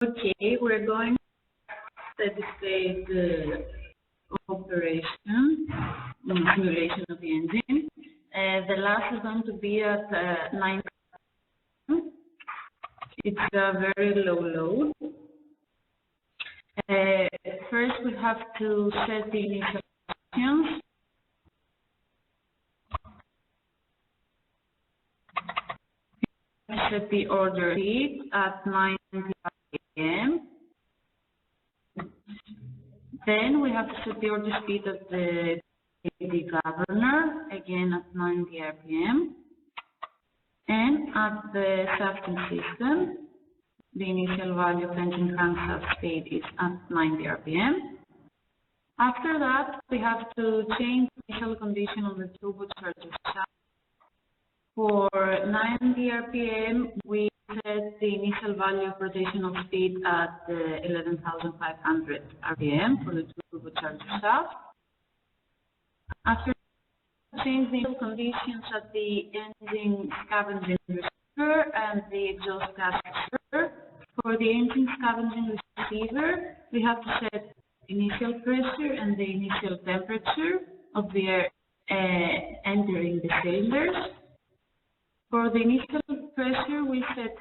Okay, we're going to steady state operation, simulation of the engine. The last is going to be at 9. It's a very low load. First, we have to set the initial conditions. Set the order speed at 9 p.m. Then we have to set the order speed of the governor, again at 90 RPM. And at the shafting system, the initial value of engine crankshaft speed is at 90 RPM. After that, we have to change the initial condition on the turbocharger shaft. For 90 RPM, we set the initial value of rotational speed at 11,500 RPM for the turbocharger shaft. After change the initial conditions at the engine scavenging receiver and the exhaust gas receiver. For the engine scavenging receiver, we have to set initial pressure and the initial temperature of the air entering the cylinders. For the initial pressure, we set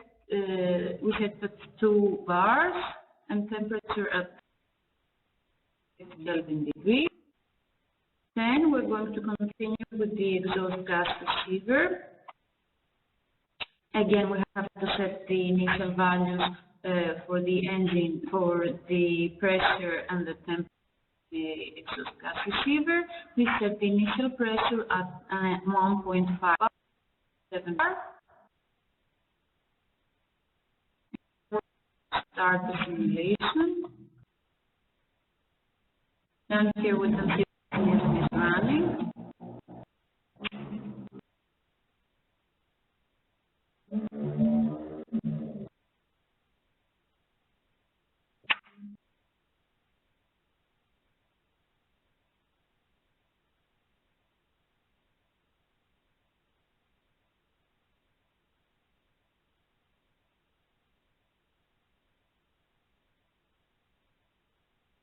at 2 bars and temperature at 12 degrees. Then we're going to continue with the exhaust gas receiver. Again, we have to set the initial values for the engine, for the pressure and the temperature of the exhaust gas receiver. We set the initial pressure at 1.5 bar. Start the simulation. And here we can see the engine is running.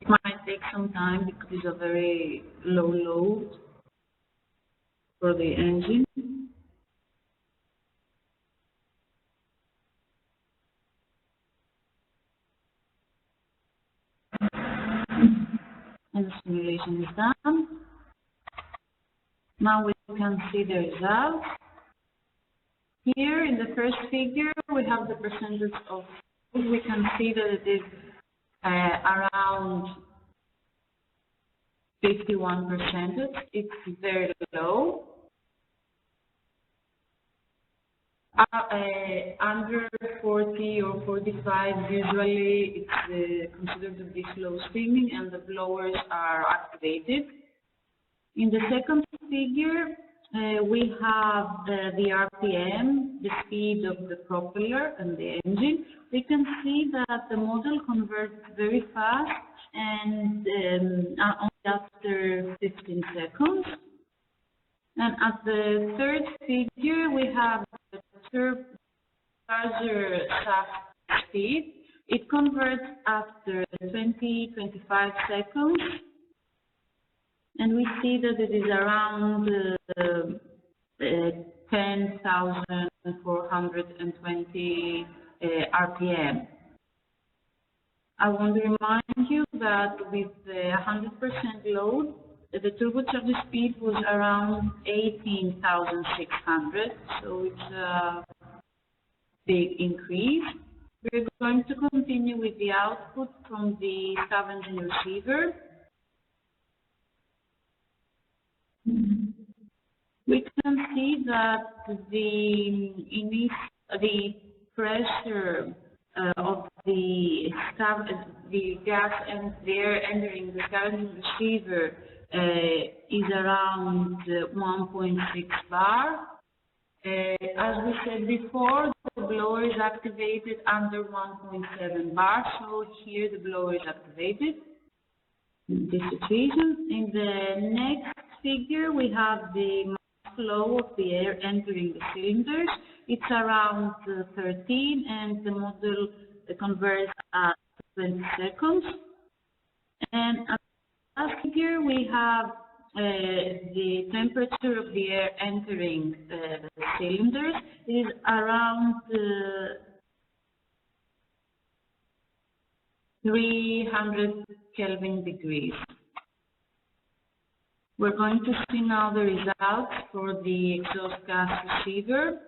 It might take some time because it's a very low load for the engine. And the simulation is done. Now we can see the results. Here in the first figure, we have the percentage of, we can see that it is around 51%. It's very low. Under 40 or 45, usually it's considered to be slow steaming and the blowers are activated. In the second figure, we have the RPM, the speed of the propeller and the engine. We can see that the model converts very fast and only after 15 seconds. And at the third figure, we have the turbocharger shaft speed. It converts after 20-25 seconds. And we see that it is around 10,420 RPM. I want to remind you that with 100% load, the turbocharger speed was around 18,600, so it's a big increase. We're going to continue with the output from the scavenging receiver. We can see that the pressure of the gas and the air entering the scavenging receiver is around 1.6 bar. As we said before, the blower is activated under 1.7 bar, so here the blower is activated in this situation. In the next figure, we have the flow of the air entering the cylinders. It's around 13, and the model converts at 20 seconds. And at the last figure, we have the temperature of the air entering the cylinders. It is around 300 Kelvin degrees. We're going to see now the results for the exhaust gas receiver.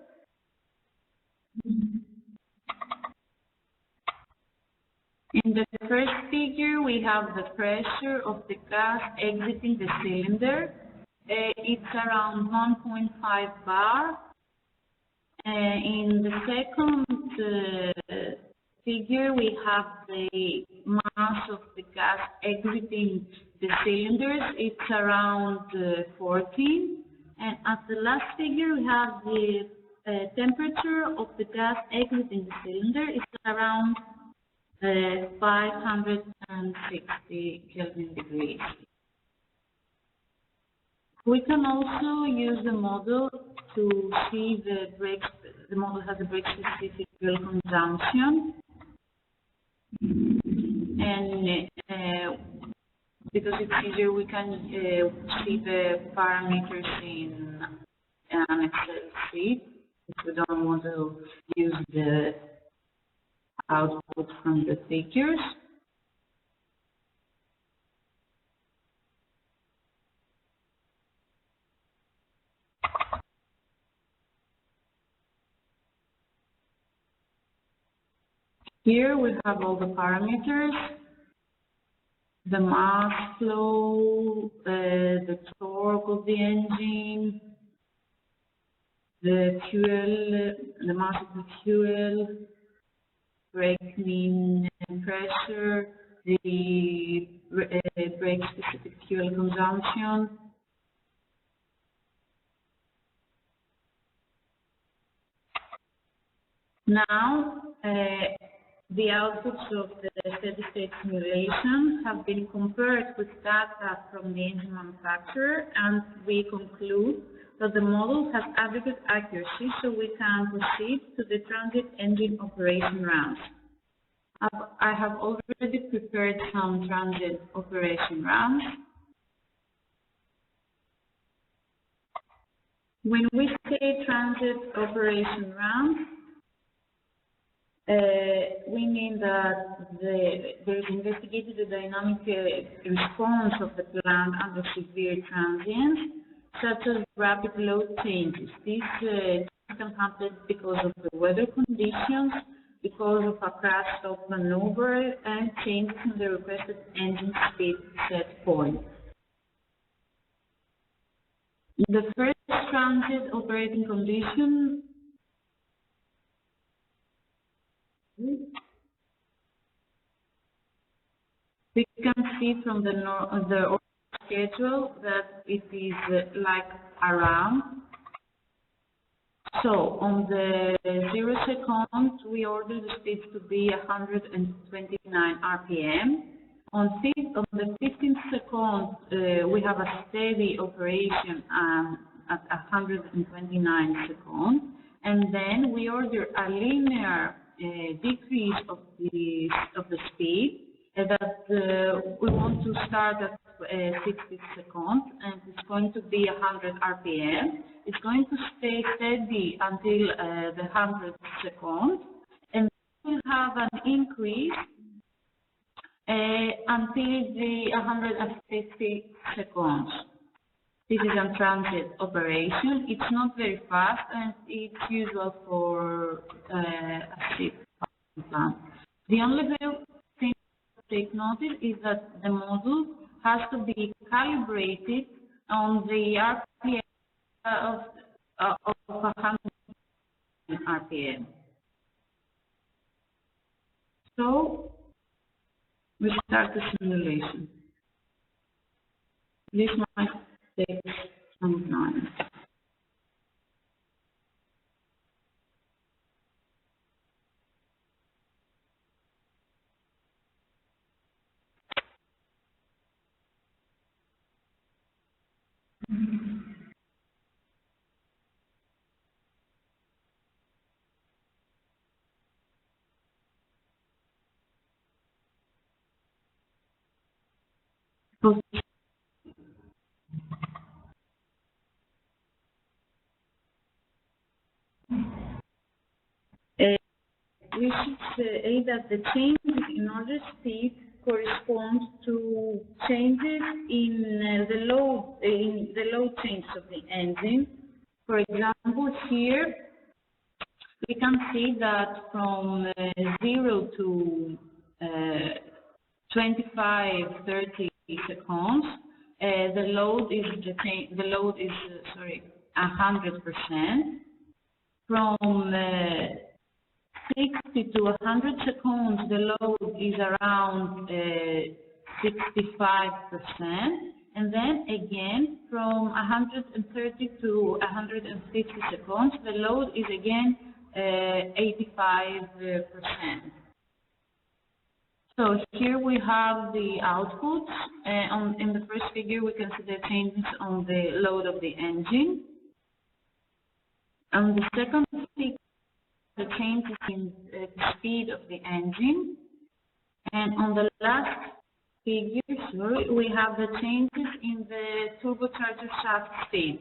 In the first figure, we have the pressure of the gas exiting the cylinder. It's around 1.5 bar. In the second figure, we have the mass of the gas exiting the cylinders. It's around 14. And at the last figure, we have the temperature of the gas exiting the cylinder. It's around 560 Kelvin degrees. We can also use the model to see the model has a brake-specific fuel consumption. And because it's easier, we can see the parameters in an Excel sheet if we don't want to use the output from the figures. Here we have all the parameters: the mass flow, the torque of the engine, the fuel, the mass of the fuel, brake mean pressure, the brake-specific fuel consumption. Now, the outputs of the steady-state simulation have been compared with data from the engine manufacturer, and we conclude that the model has adequate accuracy, so we can proceed to the transit engine operation runs. I have already prepared some transit operation runs. When we say transit operation runs, we mean that there is investigated the dynamic response of the plant under severe transients, such as rapid load changes. These can happen because of the weather conditions, because of a crash stop maneuver, and changes in the requested engine speed set point. In the first transit operating condition, we can see from the order schedule that it is like a ramp. So on the 0 second, we order the speed to be 129 RPM. On the 15th second, we have a steady operation at 129 seconds, and then we order a linear decrease of the speed that we want to start at 60 seconds, and it's going to be 100 RPM. It's going to stay steady until the 100th second, and we'll have an increase until the 150 seconds. This is a transit operation. It's not very fast, and it's usual for a ship plant. The only thing to take notice is that the model has to be calibrated on the RPM of 100 RPM. So we start the simulation. This might take some time. we should say that the changes in order speed correspond to changes in the load changes of the engine. For example, here we can see that from 0 to 25, 30 seconds, the load is 100%. From 60 to 100 seconds, the load is around 65%, and then again from 130 to 150 seconds, the load is again 85%. So here we have the outputs. In the first figure, we can see the changes on the load of the engine. On the second figure, the changes in the speed of the engine. And on the last figure, we have the changes in the turbocharger shaft speed.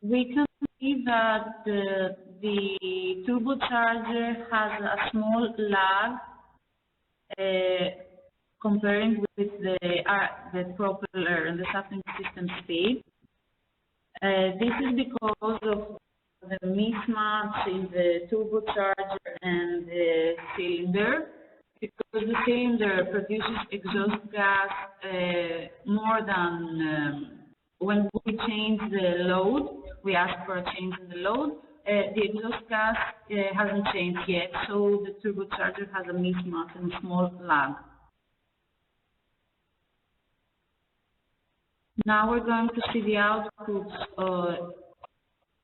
We can see that the turbocharger has a small lag comparing with the propeller and the shafting system speed. This is because of the mismatch in the turbocharger and the cylinder, because the cylinder produces exhaust gas more than when we change the load, we ask for a change in the load, the exhaust gas hasn't changed yet, so the turbocharger has a mismatch and a small lag. Now we're going to see the outputs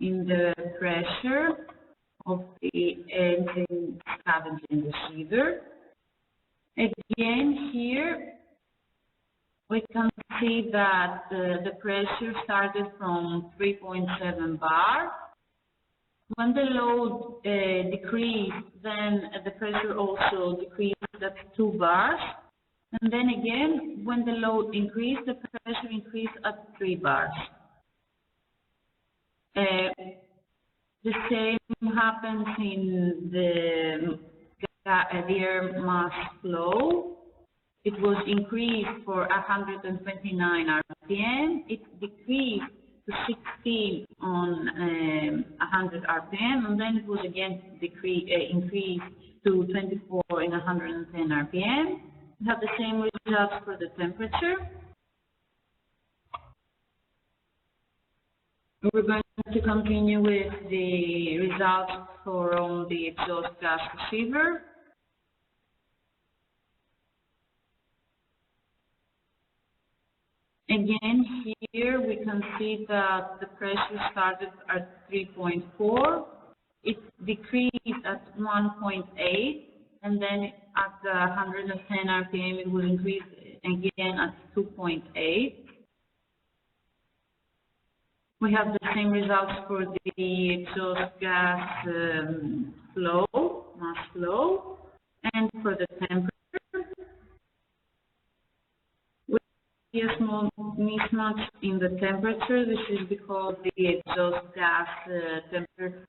in the pressure of the engine scavenging receiver. Again, here we can see that the pressure started from 3.7 bar. When the load decreased, then the pressure also decreased at 2 bars. And then again, when the load increased, the pressure increased at 3 bars. The same happens in the air mass flow. It was increased for 129 RPM. It decreased to 16 on 100 RPM, and then it was again increased to 24 in 110 RPM. We have the same results for the temperature. We're going to continue with the results from the exhaust gas receiver. Again, here we can see that the pressure started at 3.4. It decreased at 1.8, and then at 110 RPM it will increase again at 2.8. We have the same results for the exhaust gas mass flow, and for the temperature. We see a small mismatch in the temperature. This is because the exhaust gas temperature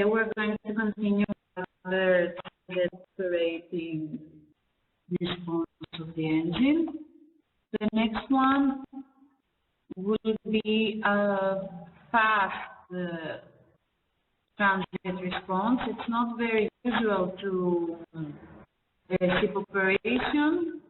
we're going to continue with the operating response of the engine. The next one will be a fast transient response. It's not very usual to ship operation.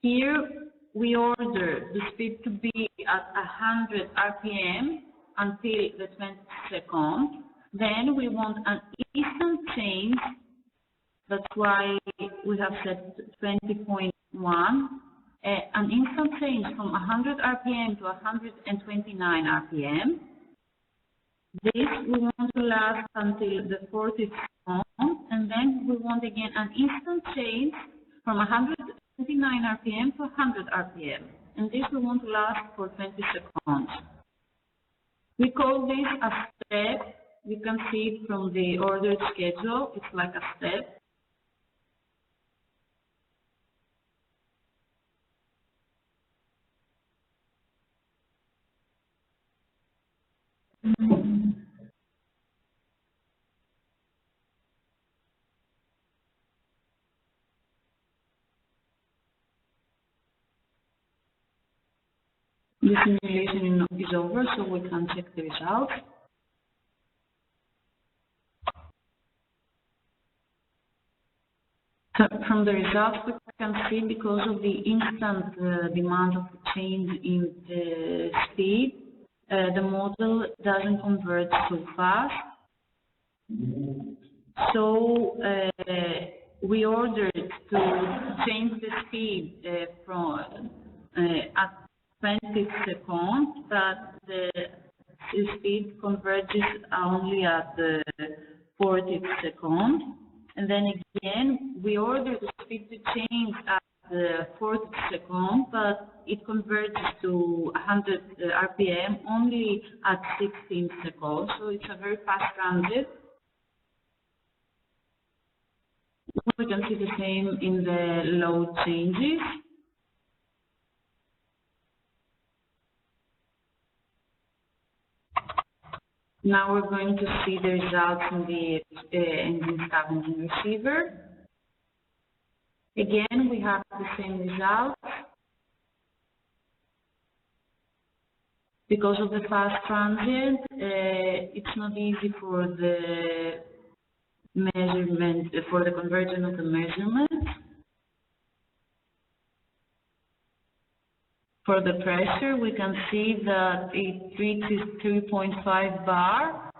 Here we order the speed to be at 100 RPM until the 20th second. Then we want an instant change. That's why we have set 20.1. An instant change from 100 RPM to 129 RPM. This we want to last until the 40th second, and then we want again an instant change from 129 RPM to 100 RPM, and this we want to last for 20 seconds. We call this a step you can see it from the ordered schedule. It's like a step. The simulation is over, so we can check the results. So from the results, we can see because of the instant demand of the change in the speed, the model doesn't converge so fast. So we ordered to change the speed from at 20 seconds, but the speed converges only at 40 seconds. And then again, we ordered the speed to change at 40 seconds, but it converges to 100 RPM only at 16 seconds. So it's a very fast transit. We can see the same in the load changes. Now we're going to see the results in the engine scavenging receiver. Again, we have the same results. Because of the fast transit, it's not easy for the measurement, for the conversion of the measurements. For the pressure, we can see that it reaches 3.5 bar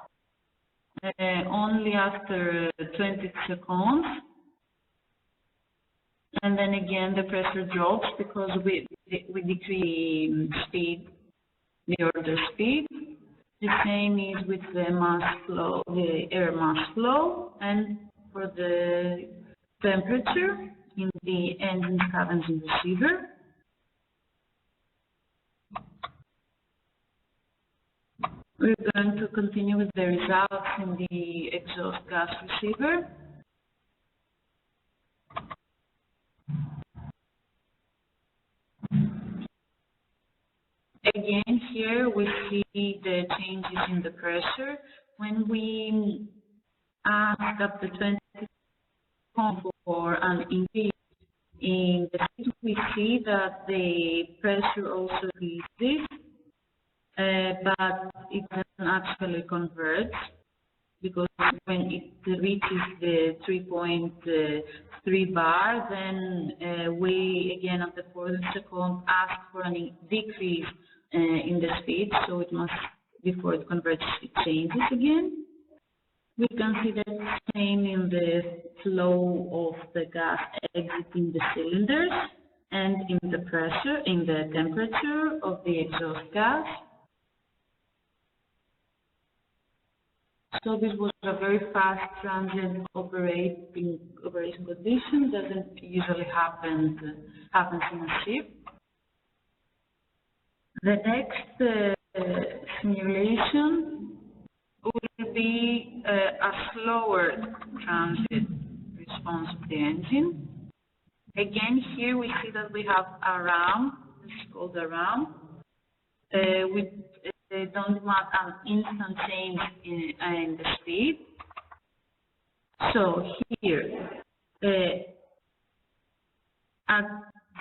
only after 20 seconds. And then again, the pressure drops because we decrease speed, the order speed. The same is with the mass flow, the air mass flow, and for the temperature in the engine scavenging receiver. We're going to continue with the results in the exhaust gas receiver. Again, here we see the changes in the pressure. When we ask up to 20 seconds for an increase in the speed, we see that the pressure also increases. But it doesn't actually converge because when it reaches the 3.3 bar, then we again at the 40 second ask for a decrease in the speed, so it must, before it converges, it changes again. We can see the same in the flow of the gas exiting the cylinders and in the pressure, in the temperature of the exhaust gas. So this was a very fast transient operation condition. Doesn't usually happens in a ship. The next simulation will be a slower transit response of the engine. Again, here we see that we have a ram. This is called a ram. With don't want an instant change in the speed. So here, at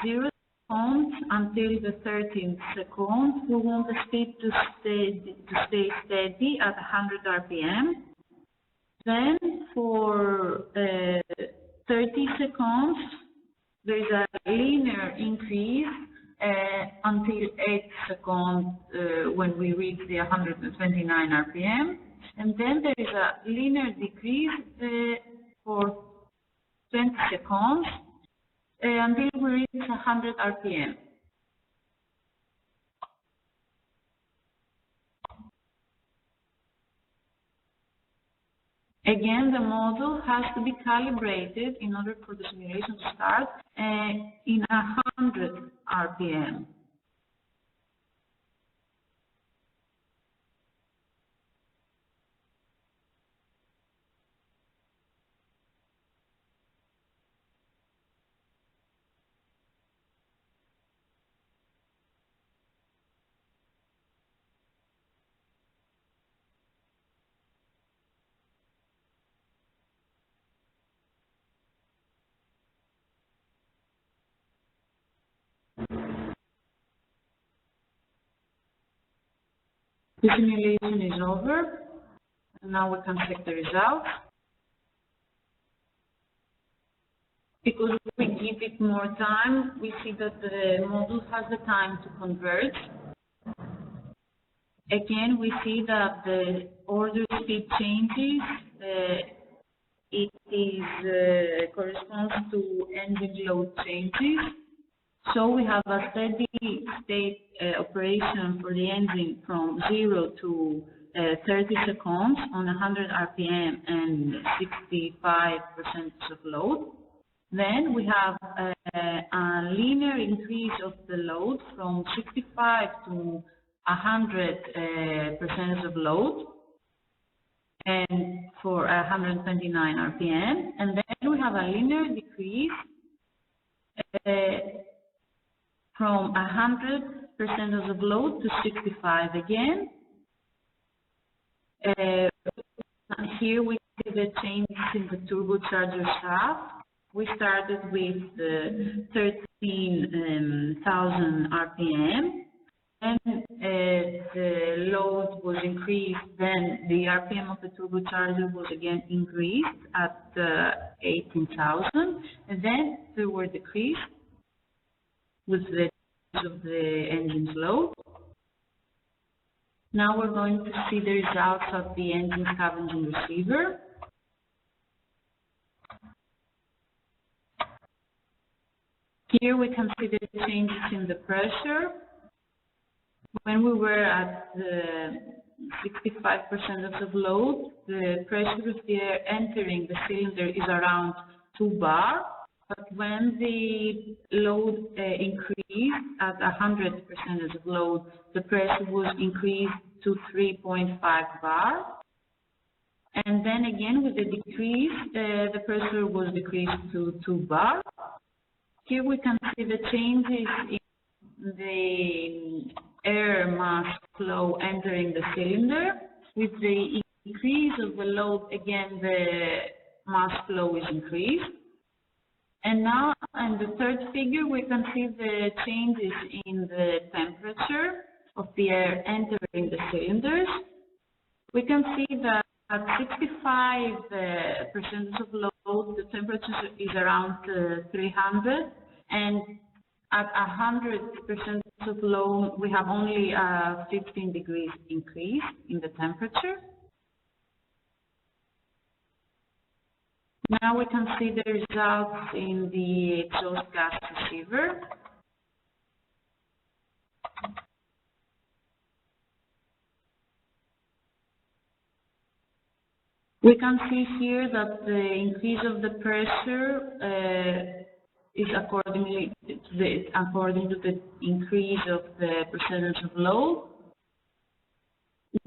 0 seconds until the 13th second, we want the speed to stay steady at 100 RPM. Then for 30 seconds, there is a linear increase until 8 seconds when we reach the 129 RPM. And then there is a linear decrease for 20 seconds until we reach 100 RPM. Again, the model has to be calibrated in order for the simulation to start in 100 RPM. The simulation is over, and now we can check the results. Because we give it more time, we see that the module has the time to converge. Again, we see that the order speed changes. It is corresponds to engine load changes. So we have a steady state operation for the engine from 0 to 30 seconds on 100 RPM and 65% of load. Then we have a linear increase of the load from 65 to 100% of load, and for 129 RPM, and then we have a linear decrease from 100% of load to 65 again. Here we see the changes in the turbocharger shaft. We started with 13,000 RPM, and the load was increased. Then the RPM of the turbocharger was again increased at 18,000, and then there were decreased with the decrease of the engine's load. Now we're going to see the results of the engine scavenging receiver. Here we can see the changes in the pressure. When we were at 65% of load, the pressure of the air entering the cylinder is around 2 bar. But when the load increased at 100% of load, the pressure was increased to 3.5 bar. And then again, with the decrease, the pressure was decreased to 2 bar. Here we can see the changes in the air mass flow entering the cylinder. With the increase of the load, again, the mass flow is increased. And now, in the third figure, we can see the changes in the temperature of the air entering the cylinders. We can see that at 65% of load, the temperature is around 300, and at 100% of load, we have only a 15 degrees increase in the temperature. Now we can see the results in the exhaust gas receiver. We can see here that the increase of the pressure is according to the increase of the percentage of load.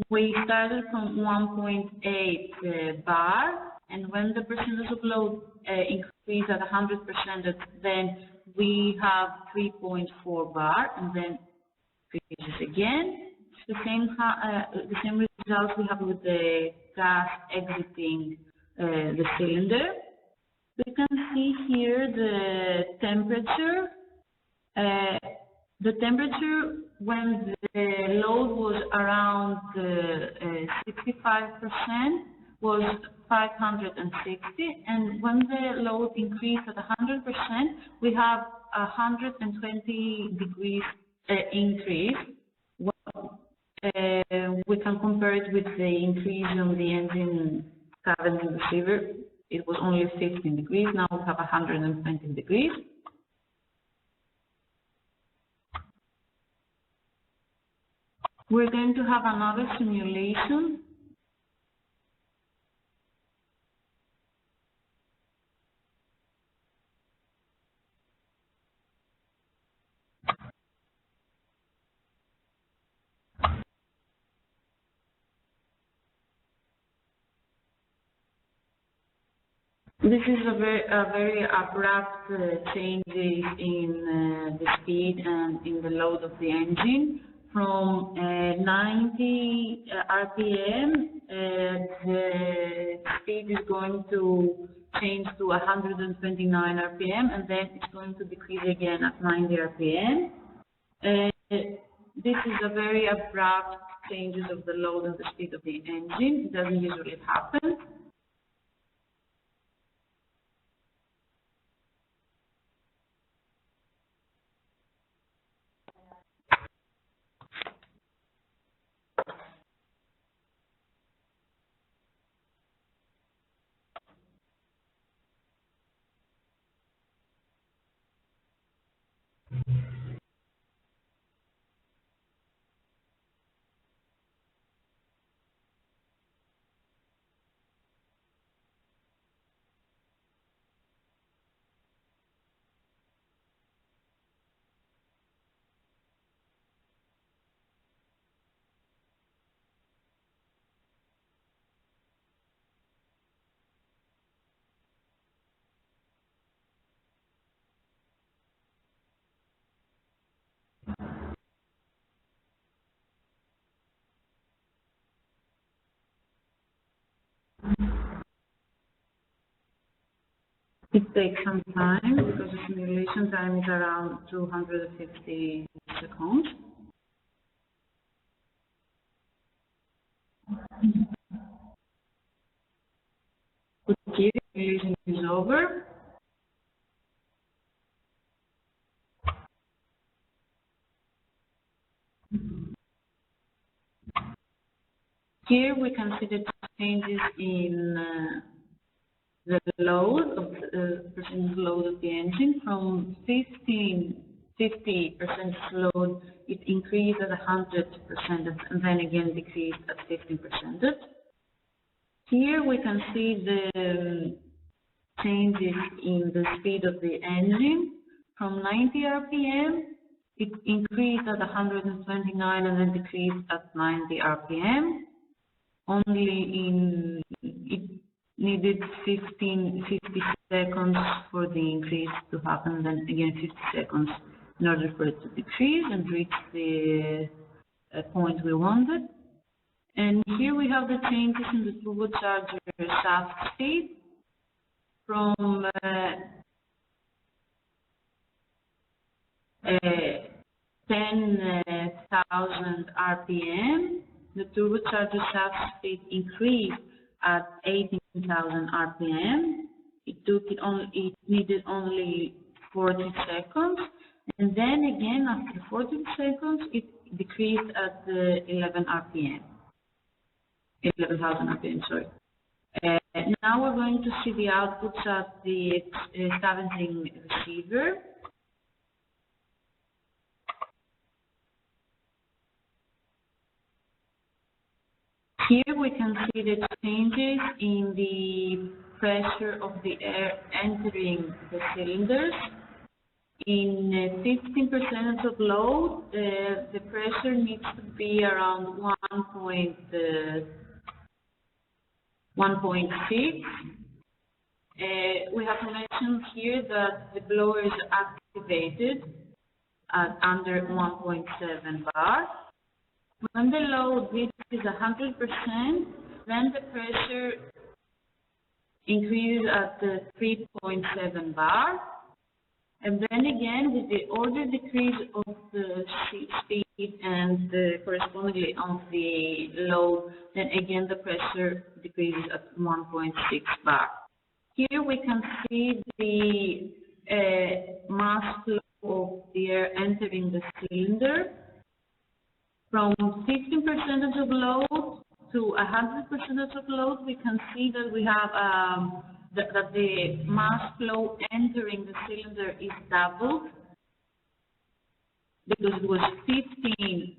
We started from 1.8 bar, and when the percentage of load increased at 100%, then we have 3.4 bar, and then increases again. The same results we have with the gas exiting the cylinder. We can see here the temperature. The temperature when the load was around 65% was 560, and when the load increased at 100%, we have 120 degrees increase. We can compare it with the increase on the engine scavenging receiver. It was only 15 degrees, now we have 120 degrees. We're going to have another simulation. This is a very abrupt changes in the speed and in the load of the engine. From 90 RPM, the speed is going to change to 129 RPM, and then it's going to decrease again at 90 RPM. This is a very abrupt changes of the load and the speed of the engine. It doesn't usually happen. It takes some time because the simulation time is around 250 seconds. Okay, the simulation is over. Here we can see the changes in the load of the percentage load of the engine. From 50% load, it increased at 100% and then again decreased at 15%. Here we can see the changes in the speed of the engine. From 90 RPM, it increased at 129 and then decreased at 90 RPM. It needed 50 seconds for the increase to happen, then again 50 seconds in order for it to decrease and reach the point we wanted. And here we have the changes in the turbocharger shaft speed from 10,000 RPM. The turbocharger shaft speed increased at 18,000 RPM. It needed only 40 seconds, and then again after 40 seconds it decreased at 11,000 RPM. Sorry. Now we're going to see the outputs at the scavenging receiver. Here we can see the changes in the pressure of the air entering the cylinders. In 15% of load, the pressure needs to be around 1.6. We have mentioned here that the blower is activated at under 1.7 bar. When the load reaches 100%, then the pressure increases at 3.7 bar. And then again, with the order decrease of the speed and correspondingly of the load, then again the pressure decreases at 1.6 bar. Here we can see the mass flow of the air entering the cylinder. From 15% of load to 100% of load, we can see that we have that the mass flow entering the cylinder is doubled, because it was 15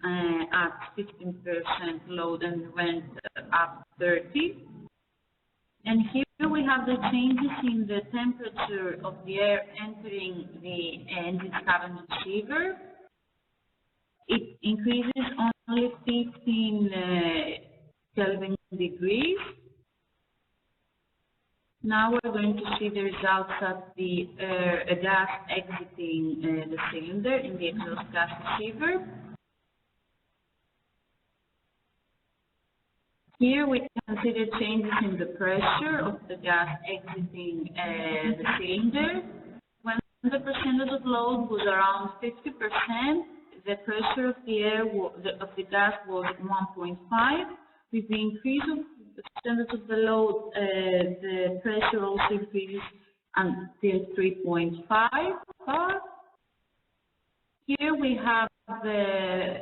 at 15% load and went up 30. And here we have the changes in the temperature of the air entering the engine scavenging receiver. It increases only 15 Kelvin degrees. Now we're going to see the results at the gas exiting the cylinder in the exhaust gas receiver. Here we can see the changes in the pressure of the gas exiting the cylinder. When the percentage of load was around 50%, the pressure of the air of the gas was 1.5. With the increase of the percentage of the load, the pressure also increases until 3.5 bar. Here we have the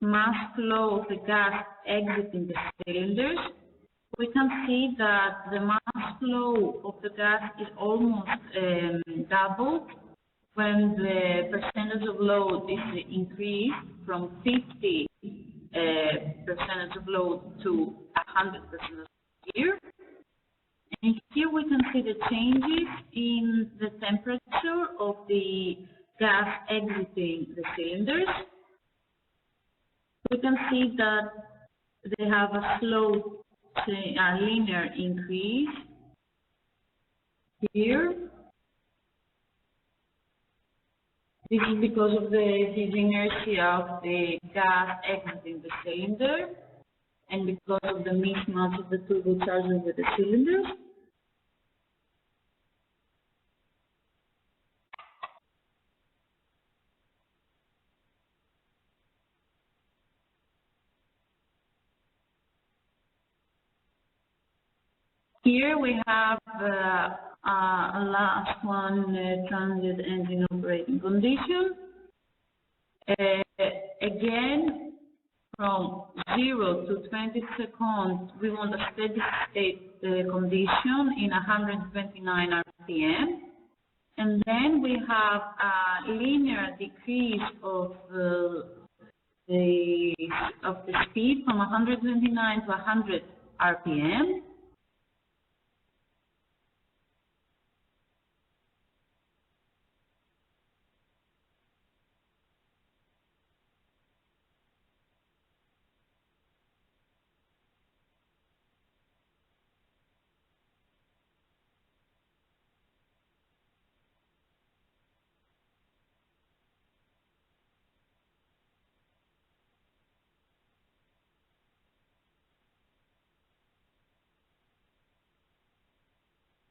mass flow of the gas exiting the cylinders. We can see that the mass flow of the gas is almost doubled when the percentage of load is increased from 50% of load to 100% here. And here we can see the changes in the temperature of the gas exiting the cylinders. We can see that they have a slow, a linear increase here. This is because of the inertia of the gas exiting the cylinder and because of the mismatch of the turbocharger with the cylinders. Here we have a last one, transit engine operating condition. Again, from 0 to 20 seconds, we want a steady state condition in 129 RPM. And then we have a linear decrease of the speed from 129 to 100 RPM.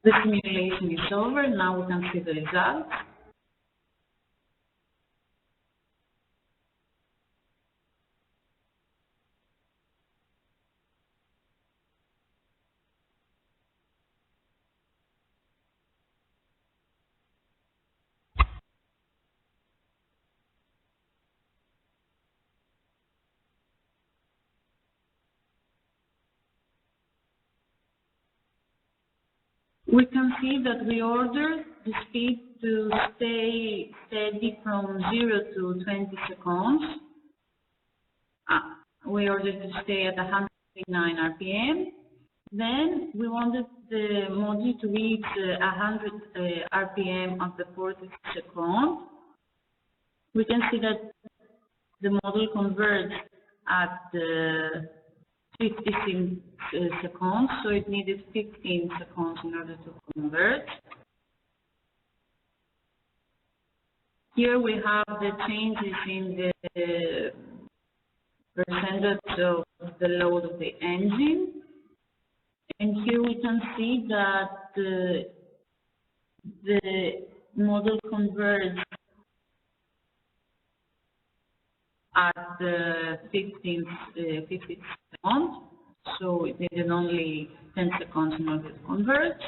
The simulation is over. Now we can see the results. We can see that we ordered the speed to stay steady from 0 to 20 seconds. We ordered to stay at 109 RPM. Then we wanted the module to reach 100 RPM at the 40th second. We can see that the module converged at 56 seconds, so it needed 15 seconds in order to convert. Here we have the changes in the percentage of the load of the engine. And here we can see that the model converged at the 50 seconds, so it needed only 10 seconds in order to converge.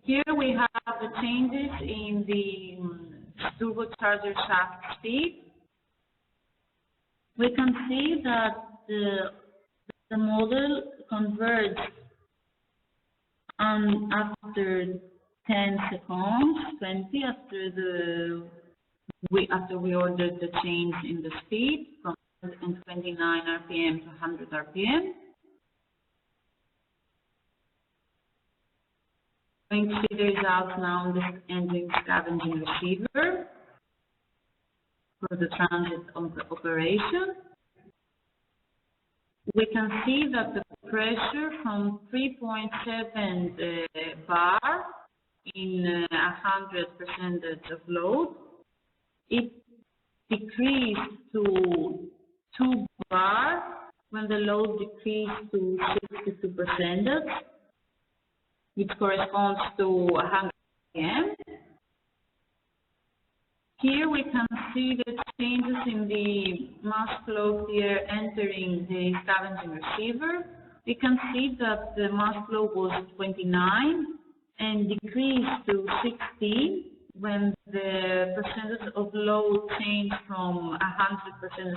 Here we have the changes in the turbocharger shaft speed. We can see that the model converged after 10 seconds, 20 after we ordered the change in the speed from 129 RPM to 100 RPM. Going to see the results now in the engine scavenging receiver for the transit operation. We can see that the pressure from 3.7 bar in 100% of load, it decreased to 2 bar when the load decreased to 62%, which corresponds to 100 RPM. Here we can see the changes in the mass flow here entering the scavenging receiver. We can see that the mass flow was 29 and decreased to 16 when the percentage of load changed from 100%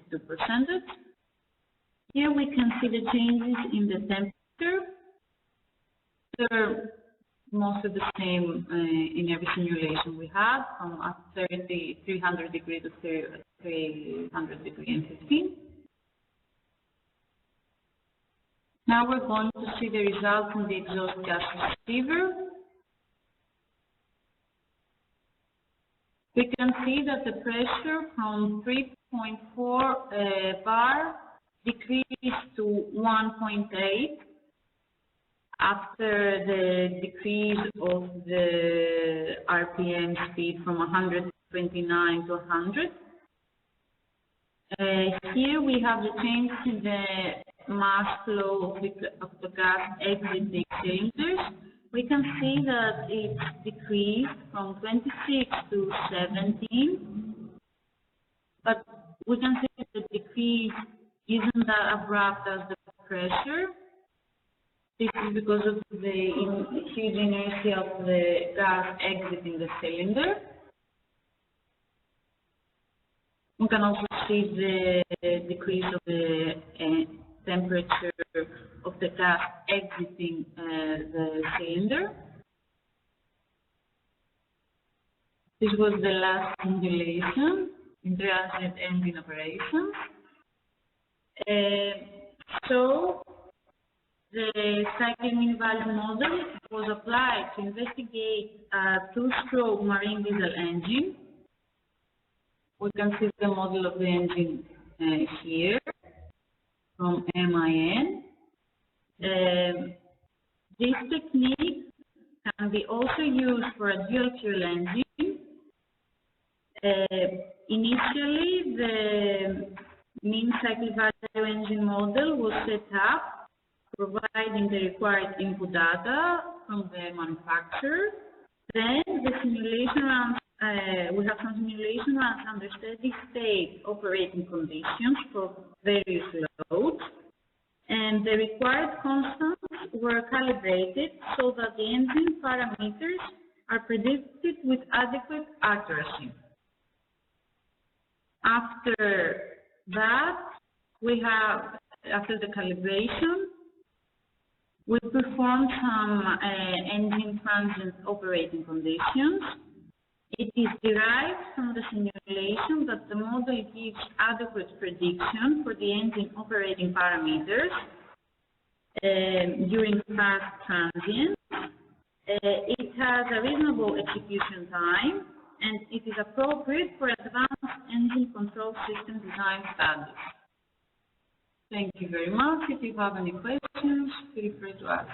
to 62%. Here we can see the changes in the temperature. They're mostly the same in every simulation we have, from 300 degrees to 300 degrees and 15. Now we're going to see the results in the exhaust gas receiver. We can see that the pressure from 3.4 bar decreased to 1.8 after the decrease of the RPM speed from 129 to 100. Here we have the changes in the mass flow of the gas exiting cylinders. We can see that it decreased from 26 to 17, but we can see that the decrease isn't that abrupt as the pressure. This is because of the huge inertia of the gas exiting the cylinder. We can also see the decrease of the temperature of the gas exiting the cylinder. This was the last simulation in transient engine operations. So the cycling mean value model was applied to investigate a two-stroke marine diesel engine. We can see the model of the engine here from MIN. This technique can be also used for a dual fuel engine. Initially, the mean cycle value engine model was set up, providing the required input data from the manufacturer. Then the simulation runs, we have some simulation runs under steady state operating conditions for various loads, and the required constants were calibrated so that the engine parameters are predicted with adequate accuracy. After that, after the calibration, we performed some engine transient operating conditions. It is derived from the simulation that the model gives adequate prediction for the engine operating parameters during fast transients. It has a reasonable execution time, and it is appropriate for advanced engine control system design studies. Thank you very much. If you have any questions, feel free to ask.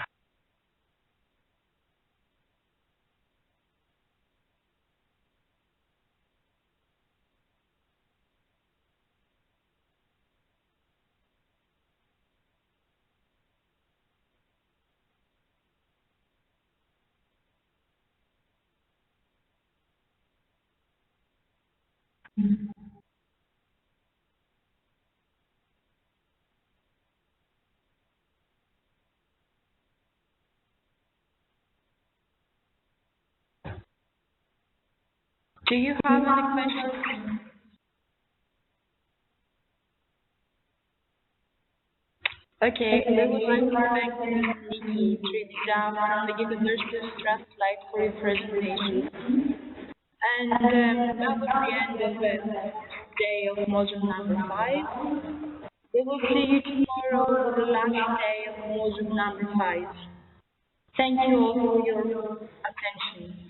Do you have any questions? Okay, we would like to thank Nikki Trinidad from the University of Strathclyde for your presentation. And that was the end of the day of module number 5. We will see you tomorrow for the last day of module number 5. Thank you all for your attention.